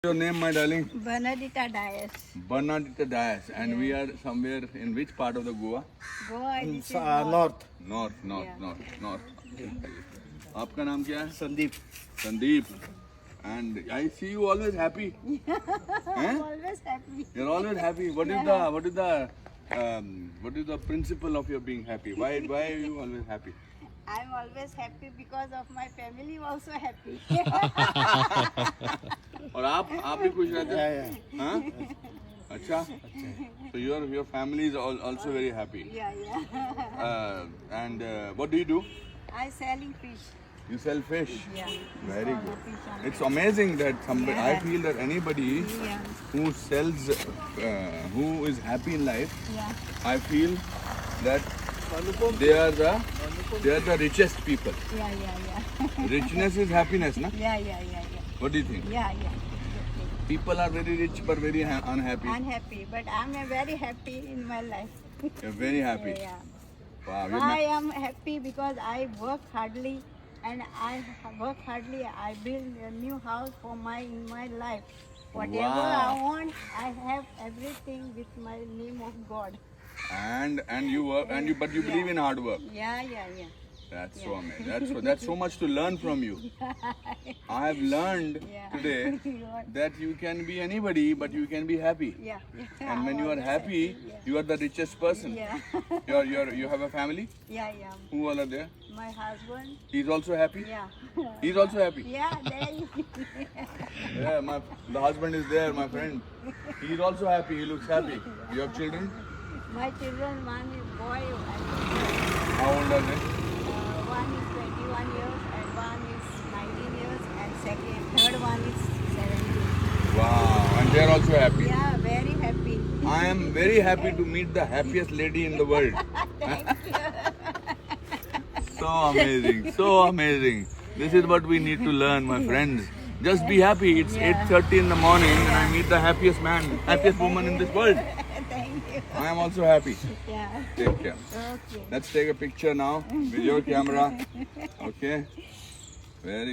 Your name, my darling? Bernadetta Dias. Bernadetta Dias. And we are somewhere in which part of the Goa? Goa, this is north. North. Yeah. North. आपका नाम क्या है? Sandeep. Sandeep. And I see you always happy. I'm always happy. You're always happy. What is the principle of your being happy? Why are you always happy? I'm always happy because of my family also happy. और आप भी खुश रहते हैं? Yeah. हाँ? अच्छा. So your family is also very happy. Yeah. And what do you do? I'm selling fish. You sell fish. Yeah. Very All the good. fish on It's amazing that somebody. I Yeah. feel that anybody Yeah. who sells, who is happy in life, Yeah. I feel that they are the richest people. Yeah. Richness is happiness, na? Yeah. What do you think? Yeah. People are very rich but very unhappy. Unhappy, but I'm very happy in my life. You're very happy. Yeah. Wow. I am happy because I work hardly, and I build a new house for in my life. Whatever Wow. I want, I have everything with my name of God. And you work but you believe in hard work. Yeah. That's so amazing. That's so much to learn from you. I have learned Yeah. today that you can be anybody, but you can be happy. Yeah. And when you are happy, you are the richest person. Yeah. You have a family. Yeah. Who all are there? My husband. He's also happy. Yeah. He's also happy. Yeah. There you. Yeah, the husband is there, my friend. He's also happy. He looks happy. You have children? My children, one is boy, and How old are they? one is 21 years, and one is 19 years, and third one is 17. Wow, and they're also happy. Yeah, very happy. I am very happy to meet the happiest lady in the world. So amazing. This is what we need to learn, my friends. Just be happy. It's 8:30 in the morning and I meet the happiest woman in this world. Thank you. I am also happy. Yeah. Take care. Okay. Let's take a picture now with your camera. Okay. Very